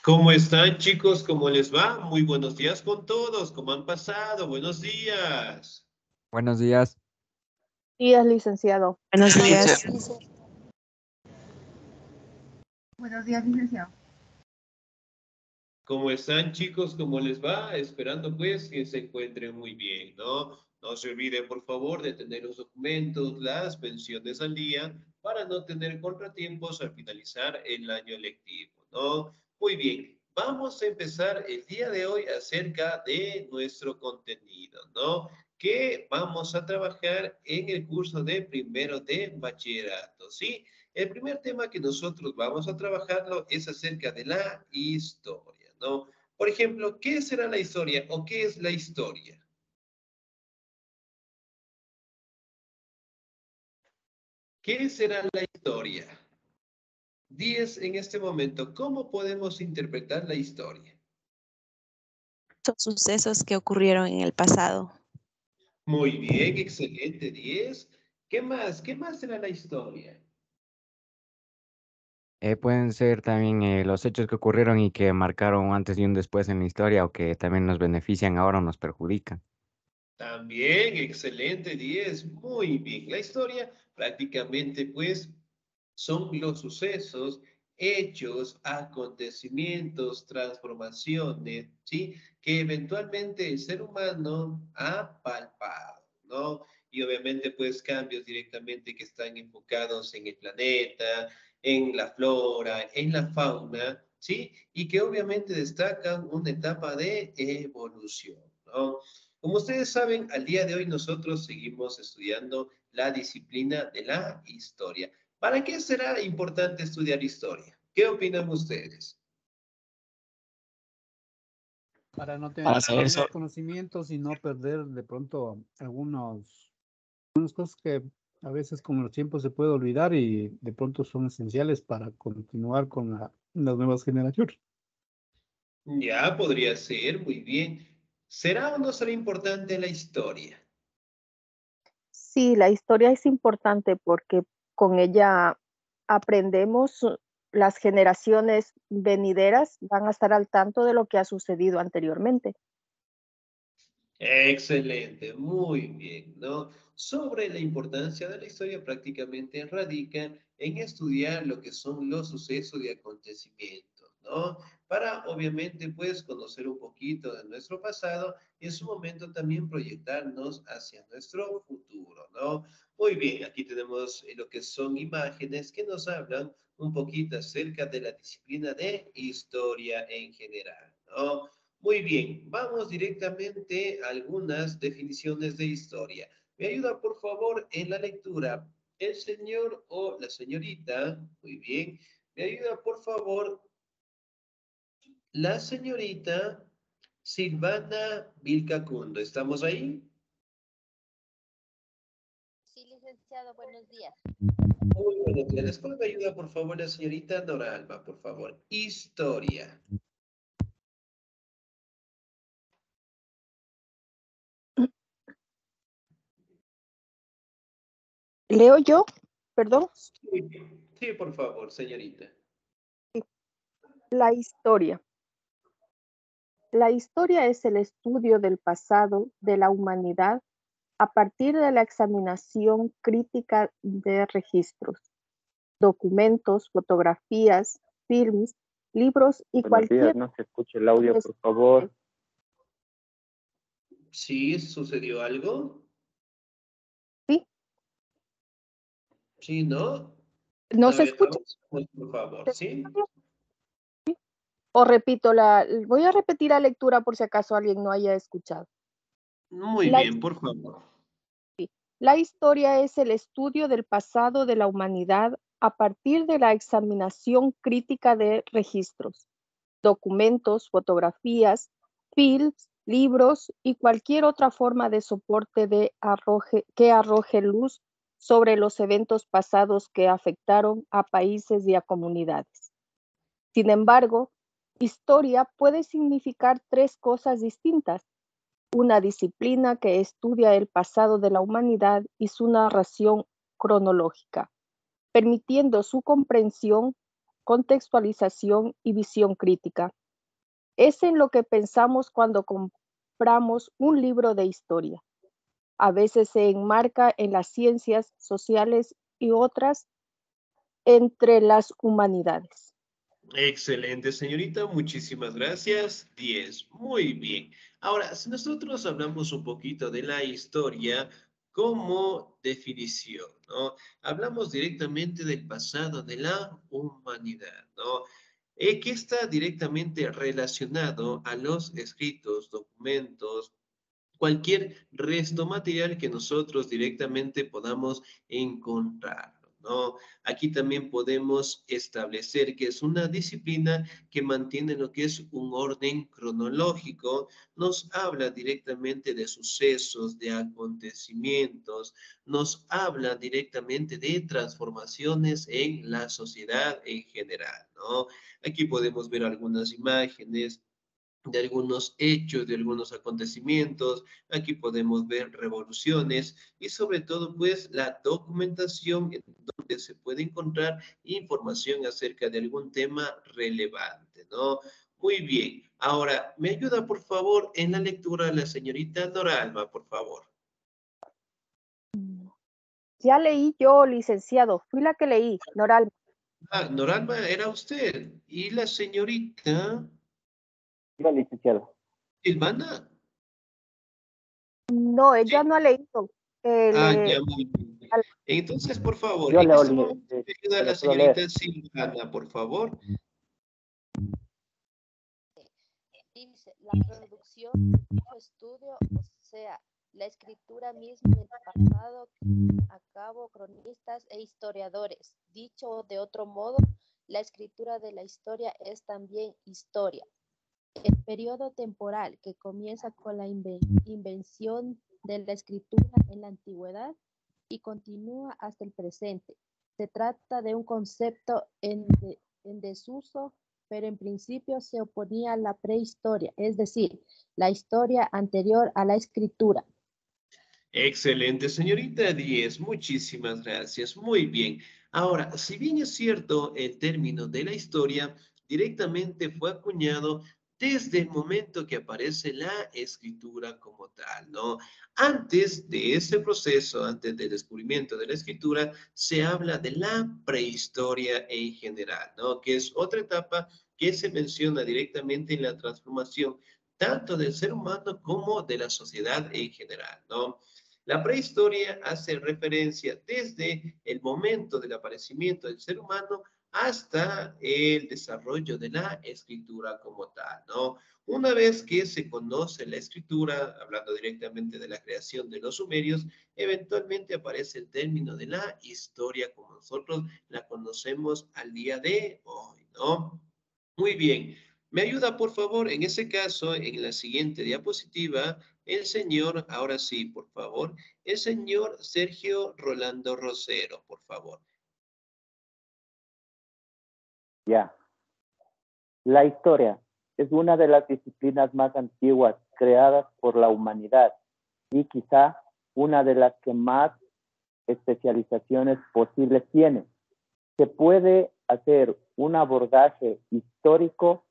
¿Cómo están, chicos? ¿Cómo les va? Muy buenos días con todos. ¿Cómo han pasado? Buenos días. Buenos días. Días, licenciado. Buenos días. Buenos días, licenciado. ¿Cómo están, chicos? ¿Cómo les va? Esperando, pues, que se encuentren muy bien, ¿no? No se olviden, por favor, de tener los documentos, las pensiones al día, para no tener contratiempos al finalizar el año lectivo, ¿no? Muy bien. Vamos a empezar el día de hoy acerca de nuestro contenido, ¿no? Que vamos a trabajar en el curso de primero de bachillerato, ¿sí? El primer tema que nosotros vamos a trabajarlo es acerca de la historia, ¿no? Por ejemplo, ¿qué será la historia o qué es la historia? ¿Qué será la historia? 10 en este momento. ¿Cómo podemos interpretar la historia? Son sucesos que ocurrieron en el pasado. Muy bien, excelente, 10. ¿Qué más? ¿Qué más será la historia? Pueden ser también los hechos que ocurrieron y que marcaron un antes y un después en la historia o que también nos benefician ahora o nos perjudican. También, excelente, 10. Muy bien. La historia prácticamente, pues, son los sucesos, hechos, acontecimientos, transformaciones, ¿sí? Que eventualmente el ser humano ha palpado, ¿no? Y obviamente, pues, cambios directamente que están enfocados en el planeta, en la flora, en la fauna, ¿sí? Y que obviamente destacan una etapa de evolución, ¿no? Como ustedes saben, al día de hoy nosotros seguimos estudiando la disciplina de la historia. ¿Para qué será importante estudiar historia? ¿Qué opinan ustedes? Para no Para tener saber los conocimientos y no perder de pronto algunas cosas que a veces con los tiempos se puede olvidar y de pronto son esenciales para continuar con las nuevas generaciones. Ya podría ser, muy bien. ¿Será o no será importante la historia? Sí, la historia es importante porque con ella aprendemos, las generaciones venideras van a estar al tanto de lo que ha sucedido anteriormente. Excelente, muy bien, ¿no? Sobre la importancia de la historia prácticamente radica en estudiar lo que son los sucesos y acontecimientos, ¿no? Para obviamente pues conocer un poquito de nuestro pasado y en su momento también proyectarnos hacia nuestro futuro, ¿no? Muy bien, aquí tenemos lo que son imágenes que nos hablan un poquito acerca de la disciplina de historia en general, ¿no? Muy bien, vamos directamente a algunas definiciones de historia. ¿Me ayuda, por favor, en la lectura? El señor o la señorita, muy bien. ¿Me ayuda, por favor, la señorita Silvana Vilcacundo? ¿Estamos ahí? Sí, licenciado, buenos días. Muy buenos días. Después me ayuda, por favor, la señorita Nora Alba, por favor. Historia. ¿Leo yo? Perdón. Sí, sí, por favor, señorita. La historia. La historia es el estudio del pasado de la humanidad a partir de la examinación crítica de registros, documentos, fotografías, films, libros y Buenos días, cualquier... no se escucha el audio, por favor. ¿Sí sucedió algo? ¿Sí? Sí, ¿no? ¿No A se ver, escucha? avancemos, por favor, ¿sí? O repito, voy a repetir la lectura por si acaso alguien no haya escuchado. Muy La, bien, por favor. la historia es el estudio del pasado de la humanidad a partir de la examinación crítica de registros, documentos, fotografías, films, libros y cualquier otra forma de soporte que arroje luz sobre los eventos pasados que afectaron a países y a comunidades. Sin embargo, historia puede significar tres cosas distintas: una disciplina que estudia el pasado de la humanidad y su narración cronológica, permitiendo su comprensión contextualización y visión crítica. Es en lo que pensamos cuando compramos un libro de historia. A veces se enmarca en las ciencias sociales y otras entre las humanidades. Excelente, señorita. Muchísimas gracias. 10. Muy bien. Ahora, si nosotros hablamos un poquito de la historia como definición, ¿no? Hablamos directamente del pasado de la humanidad, ¿no? Que está directamente relacionado a los escritos, documentos, cualquier resto material que nosotros directamente podamos encontrar, ¿no? Aquí también podemos establecer que es una disciplina que mantiene lo que es un orden cronológico, nos habla directamente de sucesos, de acontecimientos, nos habla directamente de transformaciones en la sociedad en general, ¿no? Aquí podemos ver algunas imágenes de algunos hechos, de algunos acontecimientos. Aquí podemos ver revoluciones y sobre todo pues la documentación en donde se puede encontrar información acerca de algún tema relevante, ¿no? Muy bien. Ahora, ¿me ayuda por favor en la lectura la señorita Noralma, por favor? Ya leí yo, licenciado. Fui la que leí, Noralma. Ah, Noralma era usted. ¿Y la señorita Diga, licenciado. Silvana? No, ella Sí. no ha leído. Ah, Le- ya, muy bien. Entonces, por favor, Yo en leo, este momento me ayuda yo la le puedo leer. señorita Silvana, por favor. Dice, la producción de dicho estudio, o sea, la escritura misma del pasado que llevan a cabo cronistas e historiadores. Dicho de otro modo, la escritura de la historia es también historia. El periodo temporal que comienza con la invención de la escritura en la antigüedad y continúa hasta el presente. Se trata de un concepto en desuso, pero en principio se oponía a la prehistoria, es decir, la historia anterior a la escritura. Excelente, señorita 10. Muchísimas gracias. Muy bien. Ahora, si bien es cierto, el término de la historia directamente fue acuñado desde el momento que aparece la escritura como tal, ¿no? Antes de ese proceso, antes del descubrimiento de la escritura, se habla de la prehistoria en general, ¿no? Que es otra etapa que se menciona directamente en la transformación tanto del ser humano como de la sociedad en general, ¿no? La prehistoria hace referencia desde el momento del aparecimiento del ser humano hasta el desarrollo de la escritura como tal, ¿no? Una vez que se conoce la escritura, hablando directamente de la creación de los sumerios, eventualmente aparece el término de la historia como nosotros la conocemos al día de hoy, ¿no? Muy bien. ¿Me ayuda, por favor, en ese caso, en la siguiente diapositiva, el señor, ahora sí, por favor, el señor Sergio Rolando Rosero, por favor. Ya. La historia es una de las disciplinas más antiguas creadas por la humanidad y quizá una de las que más especializaciones posibles tiene. Se puede hacer un abordaje histórico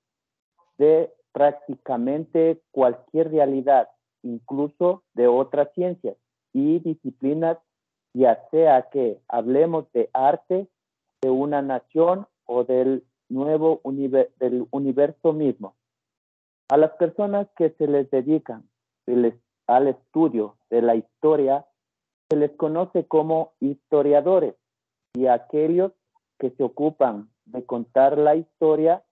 de prácticamente cualquier realidad, incluso de otras ciencias y disciplinas, ya sea que hablemos de arte, de una nación o del nuevo del universo mismo. A las personas que se les dedican al estudio de la historia, se les conoce como historiadores, y a aquellos que se ocupan de contar la historia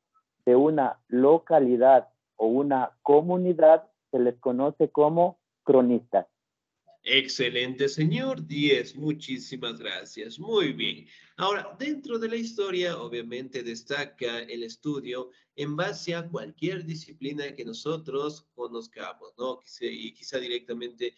de una localidad o una comunidad se les conoce como cronistas. Excelente, señor 10. Muchísimas gracias. Muy bien. Ahora, dentro de la historia, obviamente destaca el estudio en base a cualquier disciplina que nosotros conozcamos, ¿no? Y quizá directamente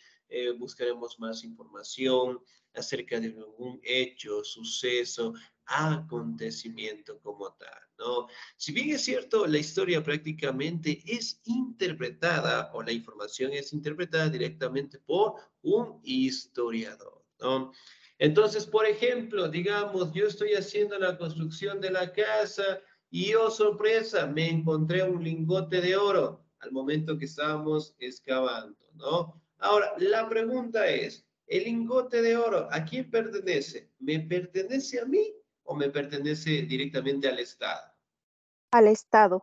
buscaremos más información acerca de algún hecho, suceso, acontecimiento como tal, ¿no? Si bien es cierto, la historia prácticamente es interpretada o la información es interpretada directamente por un historiador, ¿no? Entonces, por ejemplo, digamos, yo estoy haciendo la construcción de la casa y oh, sorpresa, me encontré un lingote de oro al momento que estábamos excavando, ¿no? Ahora, la pregunta es, ¿el lingote de oro a quién pertenece? ¿Me pertenece a mí o me pertenece directamente al Estado? Al Estado.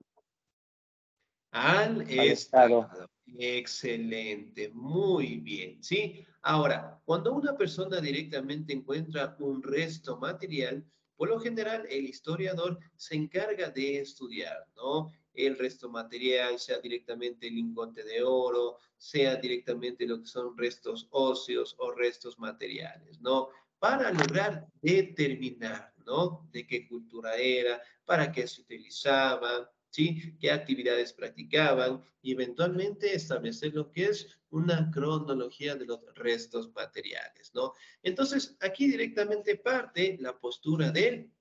Al Al Estado. Estado. Excelente, muy bien, ¿sí? Ahora, cuando una persona directamente encuentra un resto material, por lo general el historiador se encarga de estudiar, ¿no? El resto material, sea directamente el lingote de oro, sea directamente lo que son restos óseos o restos materiales, ¿no? Para lograr determinar, ¿no? De qué cultura era, para qué se utilizaba, ¿sí? ¿Qué actividades practicaban? Y eventualmente establecer lo que es una cronología de los restos materiales, ¿no? Entonces, aquí directamente parte la postura del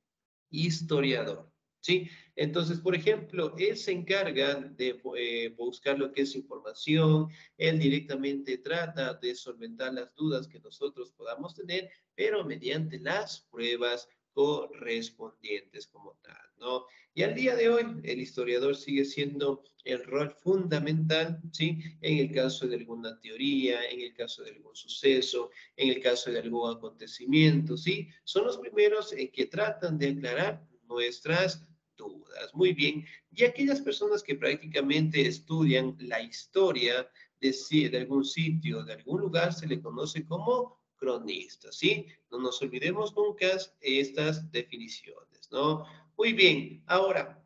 historiador, ¿sí? Entonces, por ejemplo, él se encarga de buscar lo que es información, él directamente trata de solventar las dudas que nosotros podamos tener, pero mediante las pruebas correspondientes como tal, ¿no? Y al día de hoy, el historiador sigue siendo el rol fundamental, ¿sí? En el caso de alguna teoría, en el caso de algún suceso, en el caso de algún acontecimiento, ¿sí? Son los primeros que tratan de aclarar nuestras dudas. Muy bien. Y aquellas personas que prácticamente estudian la historia de algún sitio, de algún lugar, se le conoce como cronista, ¿sí? No nos olvidemos nunca estas definiciones, ¿no? Muy bien. Ahora,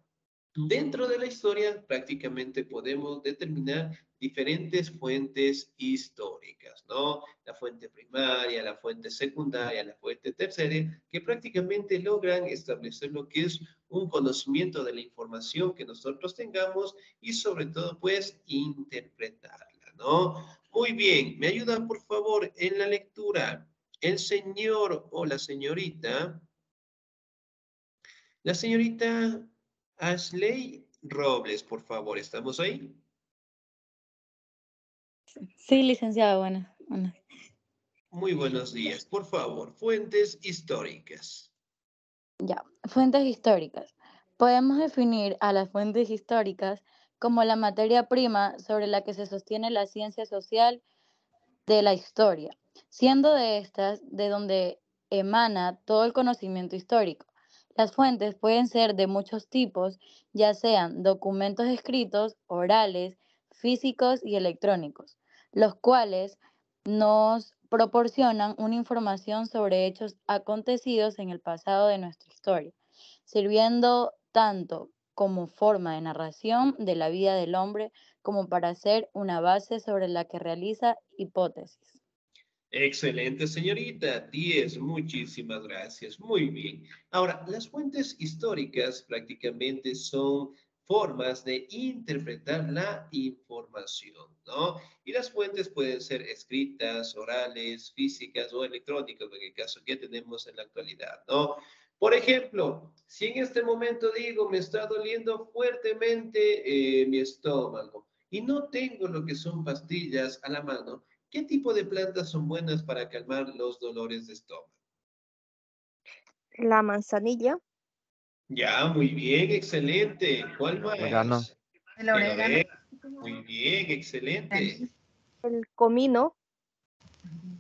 dentro de la historia prácticamente podemos determinar diferentes fuentes históricas, ¿no? La fuente primaria, la fuente secundaria, la fuente terciaria, que prácticamente logran establecer lo que es un conocimiento de la información que nosotros tengamos y sobre todo, pues, interpretarla, ¿no? Muy bien, ¿me ayuda por favor en la lectura? El señor o la señorita Ashley Robles, por favor, ¿estamos ahí? Sí, licenciado, bueno. Muy buenos días. Por favor, fuentes históricas. Ya, fuentes históricas. Podemos definir a las fuentes históricas como la materia prima sobre la que se sostiene la ciencia social de la historia, siendo de estas de donde emana todo el conocimiento histórico. Las fuentes pueden ser de muchos tipos, ya sean documentos escritos, orales, físicos y electrónicos, los cuales nos proporcionan una información sobre hechos acontecidos en el pasado de nuestra historia, sirviendo tanto como forma de narración de la vida del hombre como para hacer una base sobre la que realiza hipótesis. Excelente, señorita. 10. Muchísimas gracias. Muy bien. Ahora, las fuentes históricas prácticamente son formas de interpretar la información, ¿no? Y las fuentes pueden ser escritas, orales, físicas o electrónicas, en el caso que tenemos en la actualidad, ¿no? Por ejemplo, si en este momento digo, me está doliendo fuertemente mi estómago y no tengo lo que son pastillas a la mano, ¿qué tipo de plantas son buenas para calmar los dolores de estómago? La manzanilla. Ya, muy bien, excelente. ¿Cuál Orégano. más? El El orégano. orégano. Muy bien, excelente. El comino.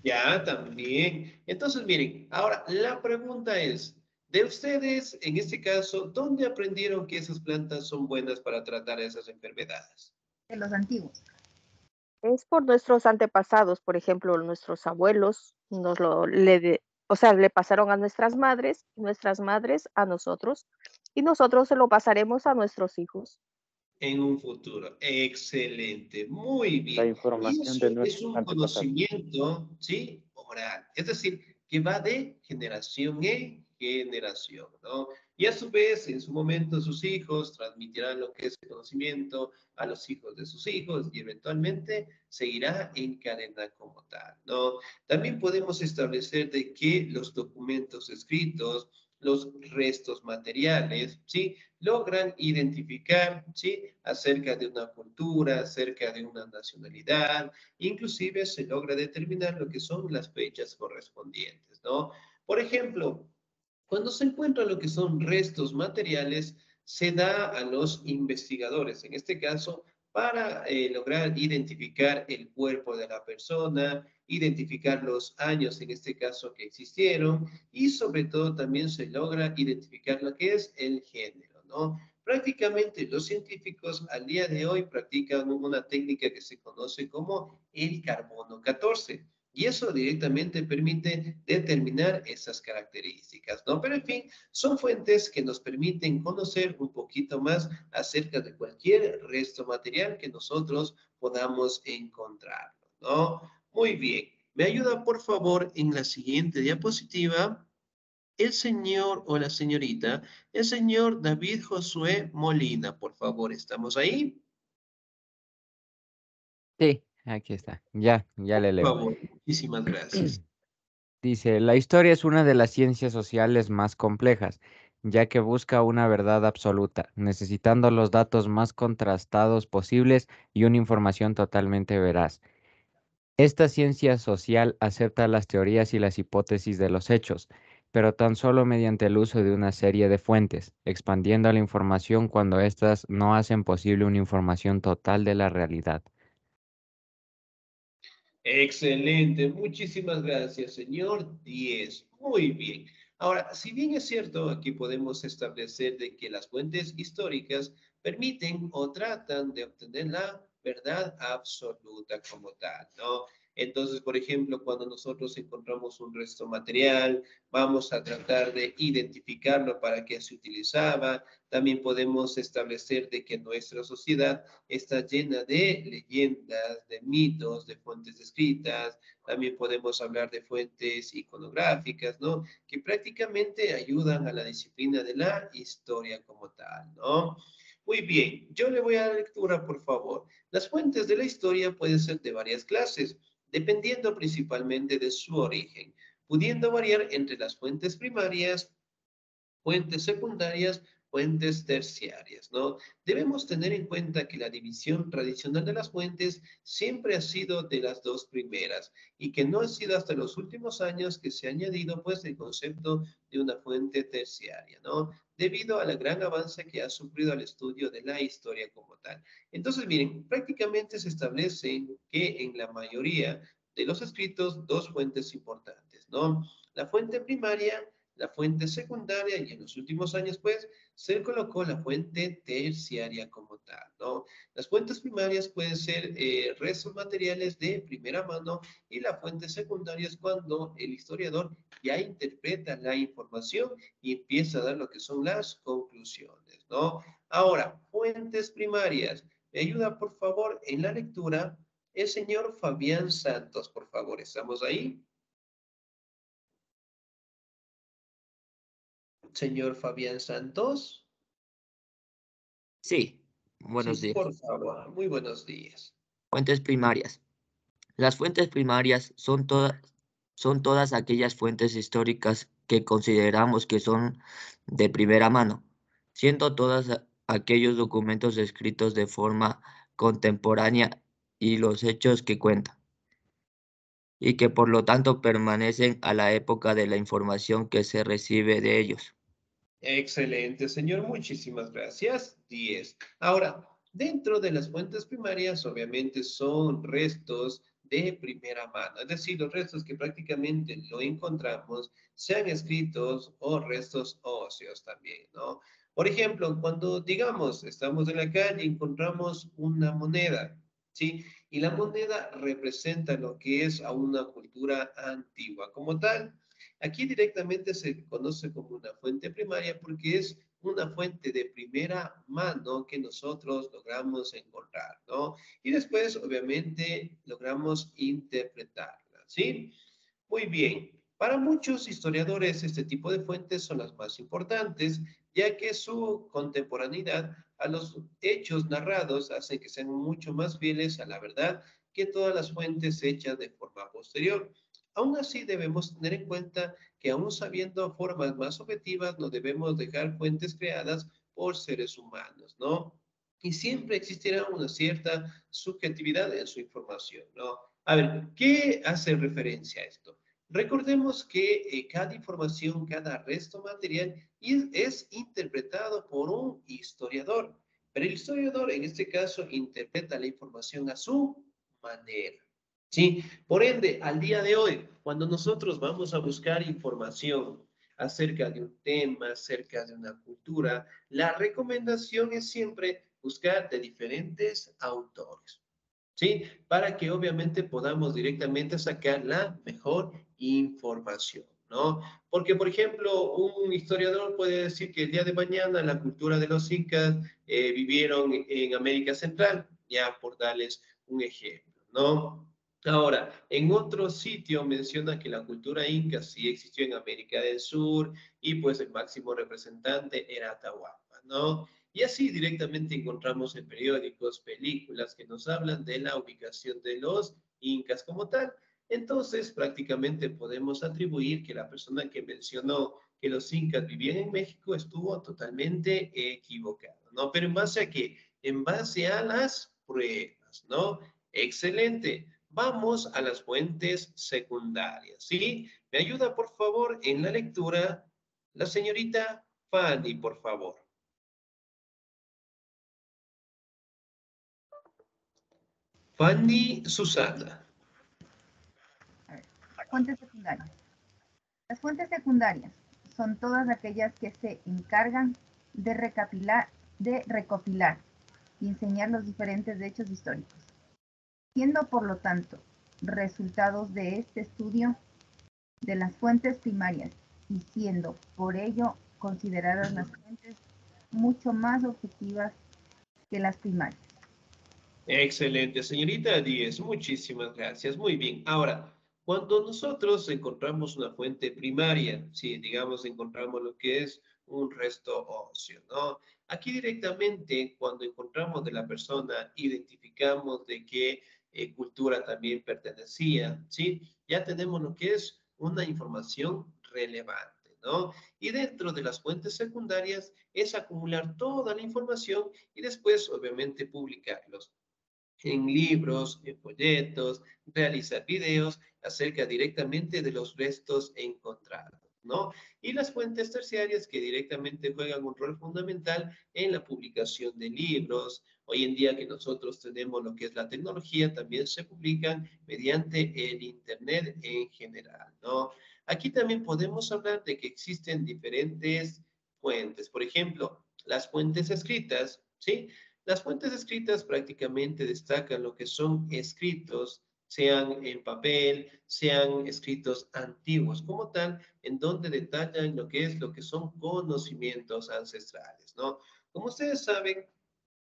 Ya, también. Entonces, miren, ahora la pregunta es, de ustedes, en este caso, ¿dónde aprendieron que esas plantas son buenas para tratar esas enfermedades? De los antiguos. Es por nuestros antepasados, por ejemplo, nuestros abuelos le pasaron a nuestras madres a nosotros, y nosotros se lo pasaremos a nuestros hijos. En un futuro. Excelente, muy La bien. Y información eso de es nuestros un antepasados. conocimiento, ¿sí? Oral. Es decir, que va de generación en generación, ¿no? Y a su vez, en su momento, sus hijos transmitirán lo que es el conocimiento a los hijos de sus hijos y eventualmente seguirá en cadena como tal, ¿no? También podemos establecer de que los documentos escritos los restos materiales, ¿sí? Logran identificar, ¿sí? Acerca de una cultura, acerca de una nacionalidad, inclusive se logra determinar lo que son las fechas correspondientes, ¿no? Por ejemplo, cuando se encuentran lo que son restos materiales, se da a los investigadores, en este caso, para lograr identificar el cuerpo de la persona, identificar los años, en este caso, que existieron, y sobre todo también se logra identificar lo que es el género, ¿no? Prácticamente los científicos al día de hoy practican una técnica que se conoce como el carbono 14. Y eso directamente permite determinar esas características, ¿no? Pero en fin, son fuentes que nos permiten conocer un poquito más acerca de cualquier resto material que nosotros podamos encontrar, ¿no? Muy bien. ¿Me ayuda, por favor, en la siguiente diapositiva? El señor o la señorita, el señor David Josué Molina, por favor, ¿estamos ahí? Sí, aquí está. Ya le Por leo. favor, muchísimas gracias. Dice, la historia es una de las ciencias sociales más complejas, ya que busca una verdad absoluta, necesitando los datos más contrastados posibles y una información totalmente veraz. Esta ciencia social acepta las teorías y las hipótesis de los hechos, pero tan solo mediante el uso de una serie de fuentes, expandiendo la información cuando éstas no hacen posible una información total de la realidad. Excelente, muchísimas gracias, señor 10. Muy bien. Ahora, si bien es cierto, aquí podemos establecer de que las fuentes históricas permiten o tratan de obtener la verdad absoluta como tal, ¿no? Entonces, por ejemplo, cuando nosotros encontramos un resto material, vamos a tratar de identificarlo para qué se utilizaba. También podemos establecer de que nuestra sociedad está llena de leyendas, de mitos, de fuentes escritas. También podemos hablar de fuentes iconográficas, ¿no? Que prácticamente ayudan a la disciplina de la historia como tal, ¿no? Muy bien, yo le voy a la lectura, por favor. Las fuentes de la historia pueden ser de varias clases, dependiendo principalmente de su origen, pudiendo variar entre las fuentes primarias, fuentes secundarias, fuentes terciarias, ¿no? Debemos tener en cuenta que la división tradicional de las fuentes siempre ha sido de las dos primeras y que no ha sido hasta los últimos años que se ha añadido pues el concepto de una fuente terciaria, ¿no? Debido al gran avance que ha sufrido el estudio de la historia como tal. Entonces, miren, prácticamente se establece que en la mayoría de los escritos dos fuentes importantes, ¿no? La fuente primaria, la fuente secundaria y en los últimos años, pues, se colocó la fuente terciaria como tal, ¿no? Las fuentes primarias pueden ser restos materiales de primera mano y la fuente secundaria es cuando el historiador ya interpreta la información y empieza a dar lo que son las conclusiones, ¿no? Ahora, fuentes primarias. ¿Me ayuda, por favor, en la lectura? El señor Fabián Santos, por favor, ¿estamos ahí? Señor Fabián Santos. Sí, Sí, buenos días. por favor, muy buenos días. Fuentes primarias. Las fuentes primarias son todas aquellas fuentes históricas que consideramos que son de primera mano, siendo todas aquellos documentos escritos de forma contemporánea y los hechos que cuentan, y que por lo tanto permanecen a la época de la información que se recibe de ellos. Excelente, señor. Muchísimas gracias. 10. Ahora, dentro de las fuentes primarias, obviamente son restos de primera mano, es decir, los restos que prácticamente lo encontramos, sean escritos o restos óseos también, ¿no? Por ejemplo, cuando, digamos, estamos en la calle y encontramos una moneda, ¿sí? Y la moneda representa lo que es a una cultura antigua como tal. Aquí directamente se conoce como una fuente primaria porque es una fuente de primera mano que nosotros logramos encontrar, ¿no? Y después, obviamente, logramos interpretarla, ¿sí? Muy bien. Para muchos historiadores, este tipo de fuentes son las más importantes, ya que su contemporaneidad a los hechos narrados hace que sean mucho más fieles a la verdad que todas las fuentes hechas de forma posterior. Aún así, debemos tener en cuenta que que aún sabiendo formas más objetivas, no debemos dejar fuentes creadas por seres humanos, ¿no? Y siempre existirá una cierta subjetividad en su información, ¿no? A ver, ¿qué hace referencia a esto? Recordemos que cada información, cada resto material es interpretado por un historiador, pero el historiador en este caso interpreta la información a su manera. ¿Sí? Por ende, al día de hoy, cuando nosotros vamos a buscar información acerca de un tema, acerca de una cultura, la recomendación es siempre buscar de diferentes autores, ¿sí? Para que obviamente podamos directamente sacar la mejor información, ¿no? Porque, por ejemplo, un historiador puede decir que el día de mañana la cultura de los incas vivieron en América Central, ya por darles un ejemplo, ¿no? Ahora, en otro sitio menciona que la cultura inca sí existió en América del Sur y pues el máximo representante era Atahualpa, ¿no? Y así directamente encontramos en periódicos, películas que nos hablan de la ubicación de los incas como tal. Entonces, prácticamente podemos atribuir que la persona que mencionó que los incas vivían en México estuvo totalmente equivocado, ¿no? Pero ¿en base a qué? En base a las pruebas, ¿no? Excelente. Vamos a las fuentes secundarias, ¿sí? ¿Me ayuda, por favor, en la lectura la señorita Fanny, por favor? Fanny Susana. A ver, fuentes secundarias. Las fuentes secundarias son todas aquellas que se encargan de recopilar y enseñar los diferentes hechos históricos, siendo por lo tanto resultados de este estudio de las fuentes primarias y siendo por ello consideradas las fuentes mucho más objetivas que las primarias. Excelente, señorita Díez, muchísimas gracias. Muy bien. Ahora, cuando nosotros encontramos una fuente primaria, si digamos encontramos lo que es un resto óseo, ¿no? Aquí directamente, cuando encontramos de la persona, identificamos de qué cultura también pertenecía, ¿sí? Ya tenemos lo que es una información relevante, ¿no? Y dentro de las fuentes secundarias es acumular toda la información y después, obviamente, publicarlos en libros, en folletos, realizar videos acerca directamente de los restos encontrados, ¿no? Y las fuentes terciarias que directamente juegan un rol fundamental en la publicación de libros. Hoy en día que nosotros tenemos lo que es la tecnología, también se publican mediante el Internet en general, ¿no? Aquí también podemos hablar de que existen diferentes fuentes. Por ejemplo, las fuentes escritas, ¿sí? Las fuentes escritas prácticamente destacan lo que son escritos, sean en papel, sean escritos antiguos como tal, en donde detallan lo que son conocimientos ancestrales, ¿no? Como ustedes saben,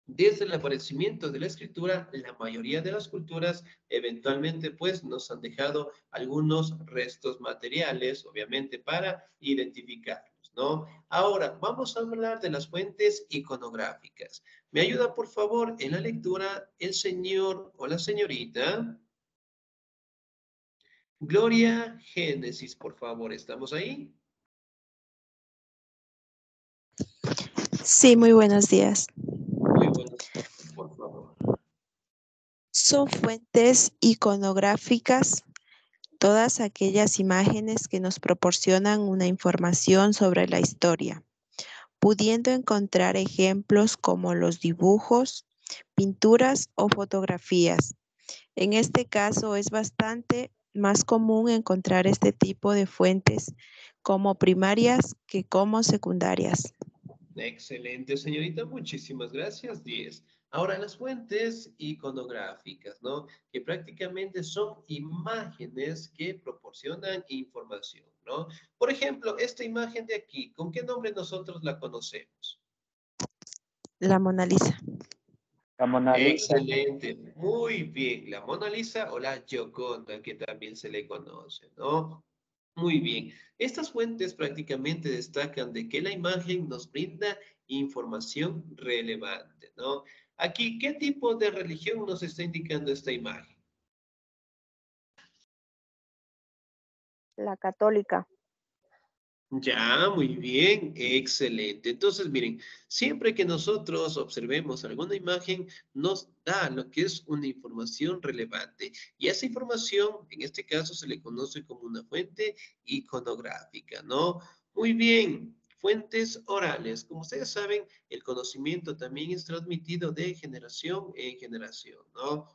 desde el aparecimiento de la escritura, la mayoría de las culturas eventualmente pues nos han dejado algunos restos materiales, obviamente para identificarlos, ¿no? Ahora, vamos a hablar de las fuentes iconográficas. ¿Me ayuda, por favor, en la lectura el señor o la señorita? Gloria Génesis, por favor, ¿estamos ahí? Sí, muy buenos días. Muy buenos días, por favor. Son fuentes iconográficas todas aquellas imágenes que nos proporcionan una información sobre la historia, pudiendo encontrar ejemplos como los dibujos, pinturas o fotografías. En este caso es bastante más común encontrar este tipo de fuentes como primarias que como secundarias. Excelente, señorita. Muchísimas gracias, 10. Ahora, las fuentes iconográficas, ¿no? Que prácticamente son imágenes que proporcionan información, ¿no? Por ejemplo, esta imagen de aquí, ¿con qué nombre nosotros la conocemos? La Mona Lisa. La Mona Lisa. Excelente, muy bien. La Mona Lisa o la Gioconda, que también se le conoce, ¿no? Muy bien. Estas fuentes prácticamente destacan de que la imagen nos brinda información relevante, ¿no? Aquí, ¿qué tipo de religión nos está indicando esta imagen? La católica. Ya, muy bien, excelente. Entonces, miren, siempre que nosotros observemos alguna imagen, nos da lo que es una información relevante. Y esa información, en este caso, se le conoce como una fuente iconográfica, ¿no? Muy bien, fuentes orales. Como ustedes saben, el conocimiento también es transmitido de generación en generación, ¿no?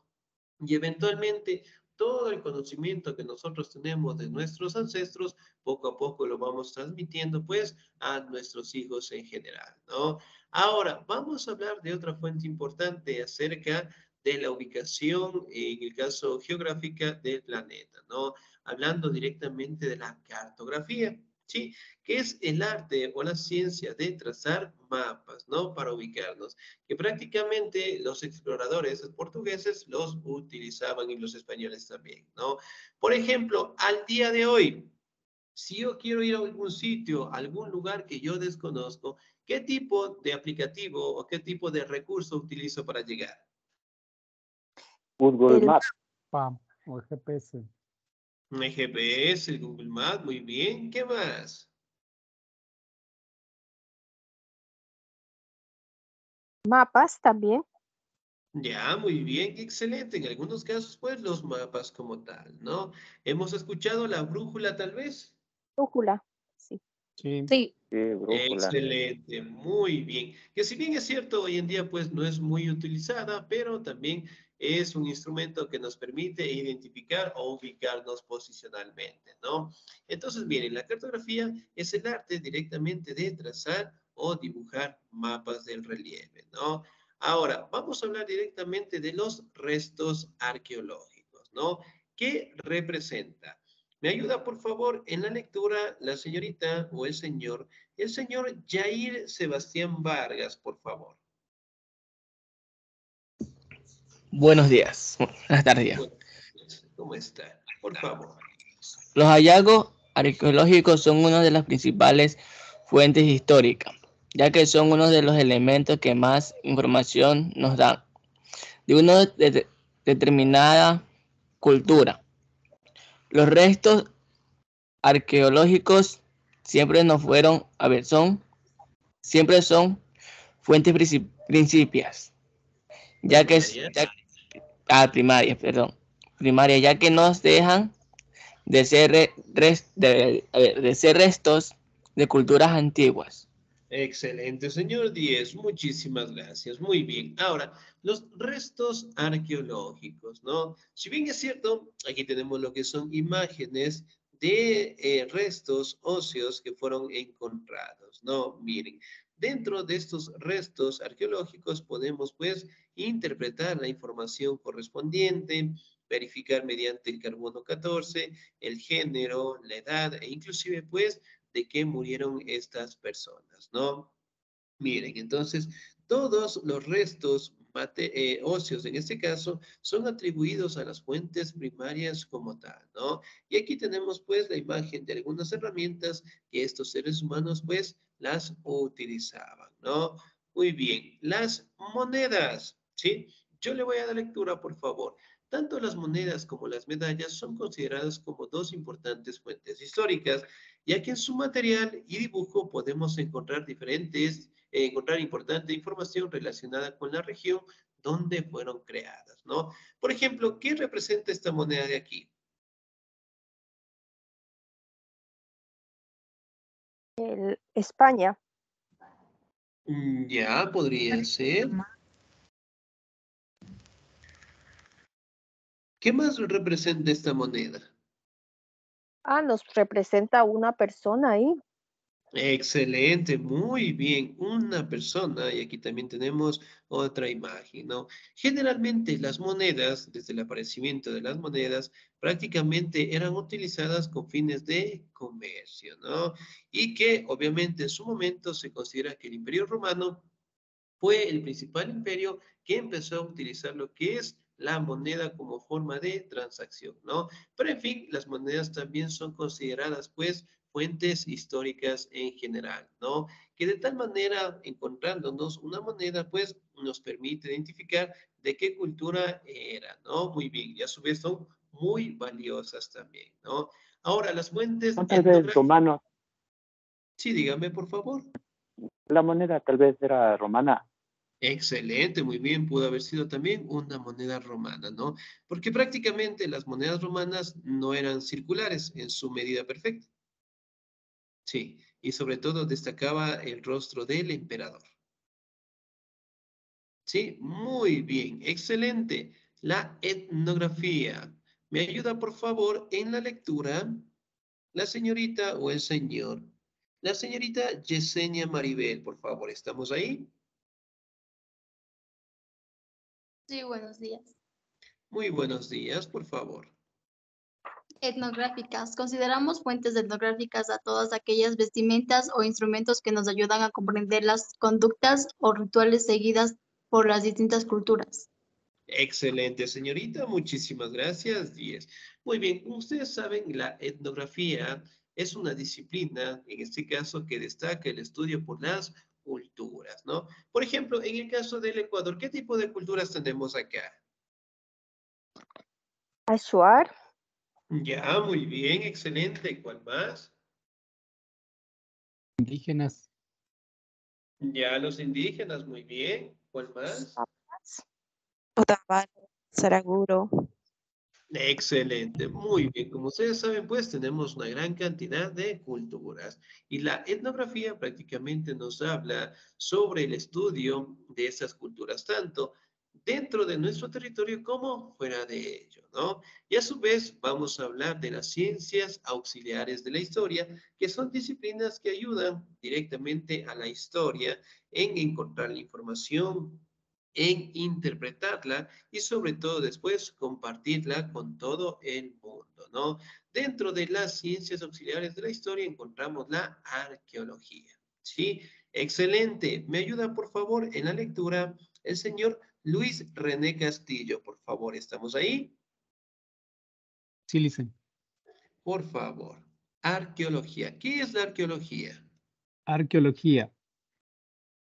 Y eventualmente todo el conocimiento que nosotros tenemos de nuestros ancestros, poco a poco lo vamos transmitiendo pues a nuestros hijos en general, ¿no? Ahora, vamos a hablar de otra fuente importante acerca de la ubicación, en el caso geográfica del planeta, ¿no? Hablando directamente de la cartografía, ¿sí? Que es el arte o la ciencia de trazar mapas, ¿no? Para ubicarnos que prácticamente los exploradores portugueses los utilizaban y los españoles también, ¿no? Por ejemplo, al día de hoy, si yo quiero ir a algún sitio, algún lugar que yo desconozco, ¿qué tipo de aplicativo o qué tipo de recurso utilizo para llegar? Google El Maps. Pam, o el GPS. Un GPS, el Google Maps, muy bien. ¿Qué más? mapas también. Ya, muy bien, excelente. En algunos casos, pues, los mapas como tal, ¿no? Hemos escuchado la brújula, tal vez. Brújula, sí. Sí. Sí, Sí, brújula. Excelente, muy bien. Que si bien es cierto, hoy en día pues no es muy utilizada, pero también es un instrumento que nos permite identificar o ubicarnos posicionalmente, ¿no? Entonces, miren, la cartografía es el arte directamente de trazar o dibujar mapas del relieve, ¿no? Ahora, vamos a hablar directamente de los restos arqueológicos, ¿no? ¿Qué representa? ¿Me ayuda, por favor, en la lectura la señorita o el señor Jair Sebastián Vargas, por favor? Buenos días, buenas tardes ya. Buenas tardes. ¿Cómo está? Por favor. Los hallazgos arqueológicos son una de las principales fuentes históricas, ya que son uno de los elementos que más información nos dan de una determinada cultura. Los restos arqueológicos siempre nos fueron, siempre son fuentes principias, ya que Primarias. primarias, ya que nos dejan de ser restos de culturas antiguas. Excelente, señor Díez. Muchísimas gracias. Muy bien. Ahora, los restos arqueológicos, ¿no? Si bien es cierto, aquí tenemos lo que son imágenes de restos óseos que fueron encontrados, ¿no? Miren, dentro de estos restos arqueológicos podemos, pues, interpretar la información correspondiente, verificar mediante el carbono 14, el género, la edad e inclusive, pues, de qué murieron estas personas, ¿no? Miren, entonces, todos los restos óseos, en este caso, son atribuidos a las fuentes primarias como tal, ¿no? Y aquí tenemos, pues, la imagen de algunas herramientas que estos seres humanos, pues, las utilizaban, ¿no? Muy bien, las monedas, ¿sí? Yo le voy a dar lectura, por favor. Tanto las monedas como las medallas son consideradas como dos importantes fuentes históricas, ya que en su material y dibujo podemos encontrar importante información relacionada con la región donde fueron creadas, ¿no? Por ejemplo, ¿qué representa esta moneda de aquí? España. Ya, podría ser. ¿Qué más representa esta moneda? Nos representa una persona ahí. Excelente, muy bien, una persona, y aquí también tenemos otra imagen, ¿no? Generalmente las monedas, desde el aparecimiento de las monedas, prácticamente eran utilizadas con fines de comercio, ¿no? Y que obviamente en su momento se considera que el Imperio Romano fue el principal imperio que empezó a utilizar lo que es la moneda como forma de transacción, ¿no? Pero en fin, las monedas también son consideradas, pues, fuentes históricas en general, ¿no? Que de tal manera, encontrándonos una moneda, pues, nos permite identificar de qué cultura era, ¿no? Muy bien, y a su vez son muy valiosas también, ¿no? Ahora, las fuentes Son tal vez romanos. Sí, dígame, por favor. La moneda tal vez era romana. Excelente, muy bien, pudo haber sido también una moneda romana, ¿no? Porque prácticamente las monedas romanas no eran circulares en su medida perfecta. Sí, y sobre todo destacaba el rostro del emperador. Sí, muy bien, excelente. La etnografía. ¿Me ayuda, por favor, en la lectura? La señorita o el señor. La señorita Yesenia Maribel, por favor, ¿estamos ahí? Sí, buenos días. Muy buenos días, por favor. Etnográficas. Consideramos fuentes etnográficas a todas aquellas vestimentas o instrumentos que nos ayudan a comprender las conductas o rituales seguidas por las distintas culturas. Excelente, señorita. Muchísimas gracias. 10. Muy bien, como ustedes saben, la etnografía es una disciplina, en este caso, que destaca el estudio por las culturas, ¿no? Por ejemplo, en el caso del Ecuador, ¿qué tipo de culturas tenemos acá? Ashuar, Ya, muy bien, excelente. ¿Cuál más? Indígenas, Ya, los indígenas, muy bien. ¿Cuál más? Otavalo, Saraguro. Excelente, muy bien. Como ustedes saben, pues tenemos una gran cantidad de culturas y la etnografía prácticamente nos habla sobre el estudio de esas culturas, tanto dentro de nuestro territorio como fuera de ello, ¿no? Y a su vez vamos a hablar de las ciencias auxiliares de la historia, que son disciplinas que ayudan directamente a la historia en encontrar la información, en interpretarla y sobre todo después compartirla con todo el mundo, ¿no? Dentro de las ciencias auxiliares de la historia encontramos la arqueología, ¿sí? Excelente. ¿Me ayuda, por favor, en la lectura el señor Luis René Castillo? Por favor, ¿estamos ahí? sí, dicen. Por favor. Arqueología. ¿Qué es la arqueología? Arqueología.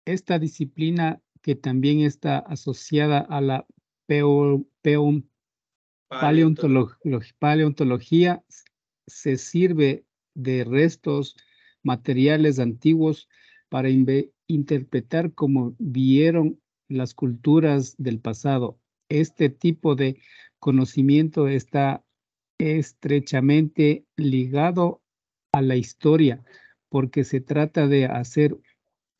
Esta disciplina que también está asociada a la Paleontología. paleontología se sirve de restos materiales antiguos para interpretar cómo vieron las culturas del pasado. Este tipo de conocimiento está estrechamente ligado a la historia porque se trata de hacer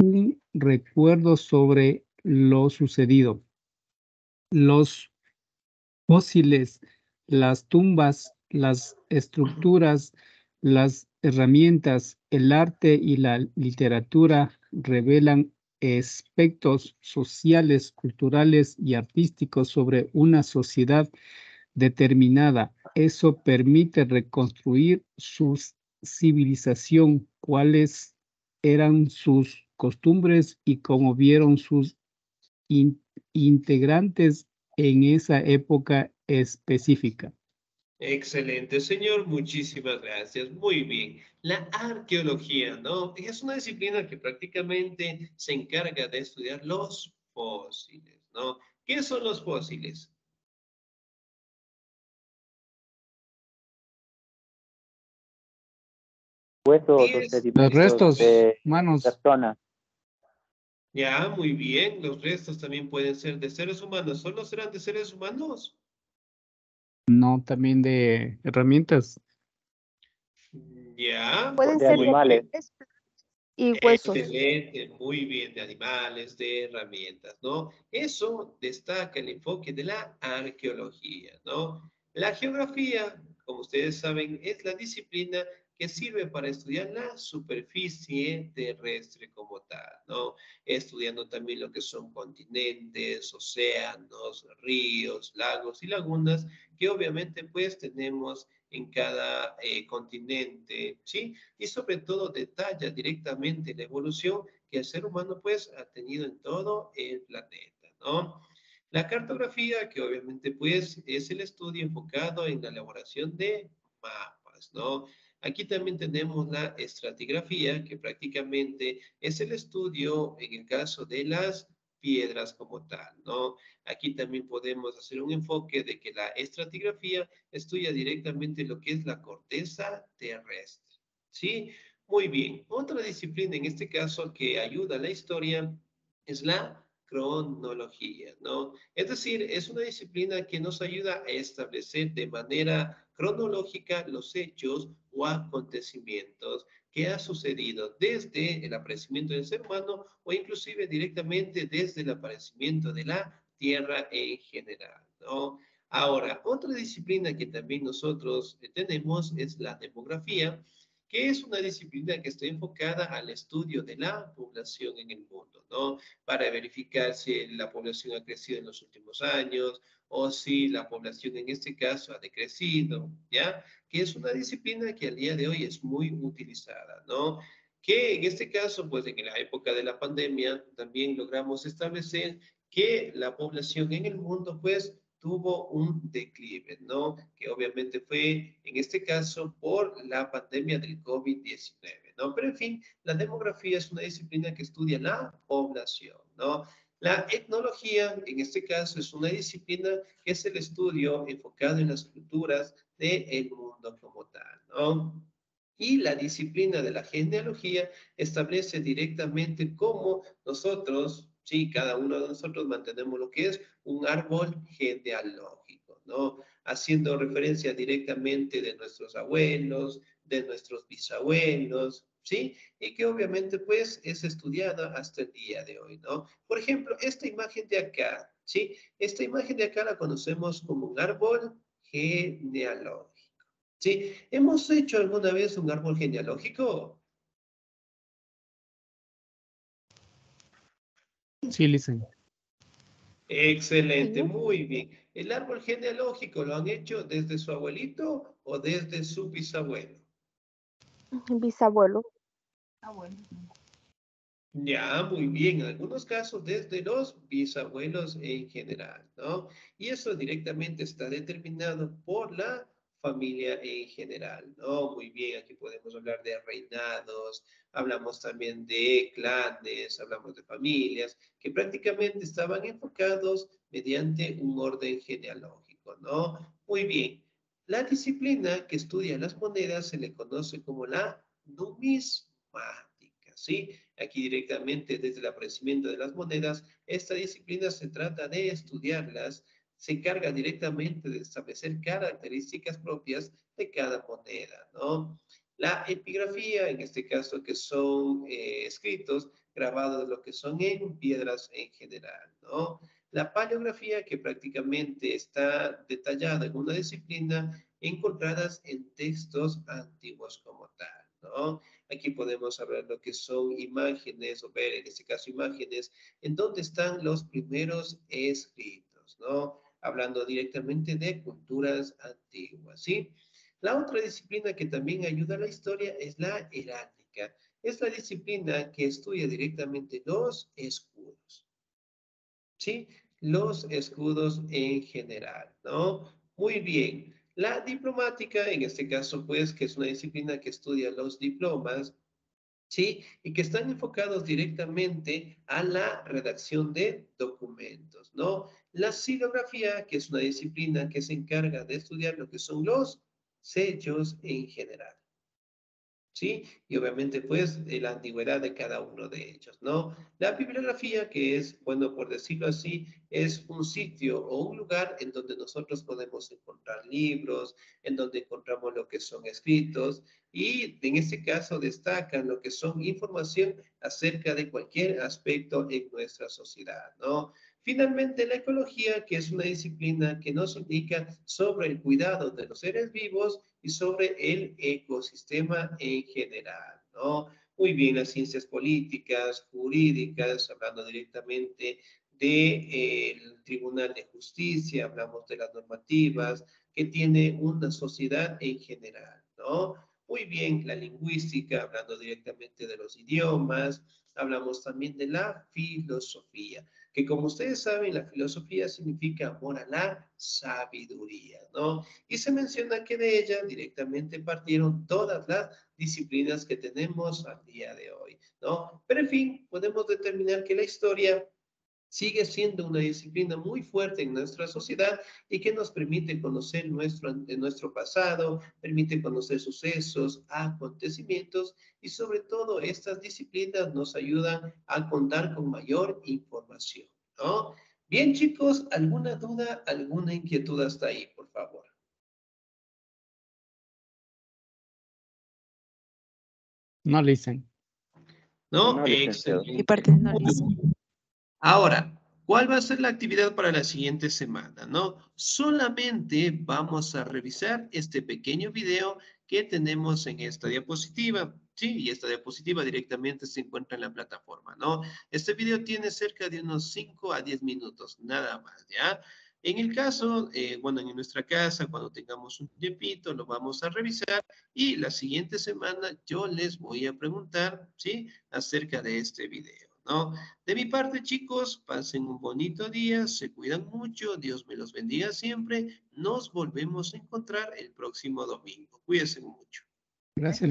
un recuerdo sobre lo sucedido. Los fósiles, las tumbas, las estructuras, las herramientas, el arte y la literatura revelan aspectos sociales, culturales y artísticos sobre una sociedad determinada. Eso permite reconstruir su civilización, cuáles eran sus costumbres y cómo vieron sus integrantes en esa época específica. Excelente, señor. Muchísimas gracias. Muy bien. La arqueología, ¿no? Es una disciplina que prácticamente se encarga de estudiar los fósiles, ¿no? ¿Qué son los fósiles? Huesos o ¿Qué es? Los sedimentos restos de humanos, personas. Ya, muy bien. Los restos también pueden ser de seres humanos. ¿Solo serán de seres humanos? no también de herramientas. Ya, pueden De ser de muy animales. bien. animales y huesos. Excelente, muy bien, de animales, de herramientas, ¿no? Eso destaca el enfoque de la arqueología, ¿no? La geografía, como ustedes saben, es la disciplina que sirve para estudiar la superficie terrestre como tal, ¿no? Estudiando también lo que son continentes, océanos, ríos, lagos y lagunas, que obviamente pues tenemos en cada continente, ¿sí? Y sobre todo detalla directamente la evolución que el ser humano pues ha tenido en todo el planeta, ¿no? La cartografía, que obviamente pues es el estudio enfocado en la elaboración de mapas, ¿no? Aquí también tenemos la estratigrafía, que prácticamente es el estudio en el caso de las piedras como tal, ¿no? Aquí también podemos hacer un enfoque de que la estratigrafía estudia directamente lo que es la corteza terrestre. ¿Sí? Muy bien. Otra disciplina en este caso que ayuda a la historia es la cronología, ¿no? Es decir, es una disciplina que nos ayuda a establecer de manera cronológica los hechos o acontecimientos que ha sucedido desde el aparecimiento del ser humano o inclusive directamente desde el aparecimiento de la Tierra en general, ¿no? Ahora, otra disciplina que también nosotros tenemos es la demografía, que es una disciplina que está enfocada al estudio de la población en el mundo, ¿no? Para verificar si la población ha crecido en los últimos años o si la población en este caso ha decrecido, ¿ya? Que es una disciplina que al día de hoy es muy utilizada, ¿no? Que en este caso, pues en la época de la pandemia, también logramos establecer que la población en el mundo, pues, tuvo un declive, ¿no? Que obviamente fue, en este caso, por la pandemia del COVID-19, ¿no? Pero en fin, la demografía es una disciplina que estudia la población, ¿no? La etnología, en este caso, es una disciplina que es el estudio enfocado en las culturas del mundo como tal, ¿no? Y la disciplina de la genealogía establece directamente cómo nosotros, sí, cada uno de nosotros mantenemos lo que es un árbol genealógico, ¿no? Haciendo referencia directamente de nuestros abuelos, de nuestros bisabuelos, ¿sí? Y que obviamente pues es estudiada hasta el día de hoy, ¿no? Por ejemplo, esta imagen de acá, ¿sí? Esta imagen de acá la conocemos como un árbol genealógico, ¿sí? ¿Hemos hecho alguna vez un árbol genealógico? Sí, listen. Excelente, Sí, muy bien. ¿El árbol genealógico lo han hecho desde su abuelito o desde su bisabuelo? bisabuelo. Bueno. Ya, muy bien. En algunos casos desde los bisabuelos en general, ¿no? Y eso directamente está determinado por la familia en general, ¿no? Muy bien, aquí podemos hablar de reinados, hablamos también de clanes, hablamos de familias que prácticamente estaban enfocados mediante un orden genealógico, ¿no? Muy bien. La disciplina que estudia las monedas se le conoce como la numismática, ¿sí? Aquí directamente desde el aparecimiento de las monedas, esta disciplina se trata de estudiarlas, se encarga directamente de establecer características propias de cada moneda, ¿no? La epigrafía, en este caso, que son escritos grabados, lo que son en piedras en general, ¿no? La paleografía, que prácticamente está detallada en una disciplina encontradas en textos antiguos como tal, ¿no? Aquí podemos hablar lo que son imágenes, o ver en este caso imágenes, en donde están los primeros escritos, ¿no? Hablando directamente de culturas antiguas, ¿sí? La otra disciplina que también ayuda a la historia es la heráldica. Es la disciplina que estudia directamente los escudos, ¿sí? Los escudos en general, ¿no? Muy bien. La diplomática, en este caso, pues, que es una disciplina que estudia los diplomas, ¿sí? Y que están enfocados directamente a la redacción de documentos, ¿no? La xilografía, que es una disciplina que se encarga de estudiar lo que son los sellos en general, ¿sí? Y obviamente, pues, la antigüedad de cada uno de ellos, ¿no? La bibliografía, que es, bueno, por decirlo así, es un sitio o un lugar en donde nosotros podemos encontrar libros, en donde encontramos lo que son escritos, y en este caso destacan lo que son información acerca de cualquier aspecto en nuestra sociedad, ¿no? Finalmente, la ecología, que es una disciplina que nos indica sobre el cuidado de los seres vivos y sobre el ecosistema en general, ¿no? Muy bien, las ciencias políticas, jurídicas, hablando directamente del Tribunal de Justicia, hablamos de las normativas que tiene una sociedad en general, ¿no? Muy bien, la lingüística, hablando directamente de los idiomas, hablamos también de la filosofía, que como ustedes saben, la filosofía significa amor a la sabiduría, ¿no? Y se menciona que de ella directamente partieron todas las disciplinas que tenemos al día de hoy, ¿no? Pero en fin, podemos determinar que la historia sigue siendo una disciplina muy fuerte en nuestra sociedad y que nos permite conocer nuestro pasado, permite conocer sucesos, acontecimientos y sobre todo estas disciplinas nos ayudan a contar con mayor información, ¿no? Bien, chicos, ¿alguna duda, alguna inquietud hasta ahí, por favor? No listen. ¿No? No, licenciado. Mi Excelente. parte no listo. Ahora, ¿cuál va a ser la actividad para la siguiente semana? ¿No? Solamente vamos a revisar este pequeño video que tenemos en esta diapositiva. Sí, y esta diapositiva directamente se encuentra en la plataforma, ¿no? Este video tiene cerca de unos 5 a 10 minutos, nada más, ¿ya? En el caso, bueno, en nuestra casa, cuando tengamos un tiempito, lo vamos a revisar y la siguiente semana yo les voy a preguntar, ¿sí? Acerca de este video, ¿no? De mi parte, chicos, pasen un bonito día, se cuidan mucho, Dios me los bendiga siempre. Nos volvemos a encontrar el próximo domingo. Cuídense mucho. Gracias,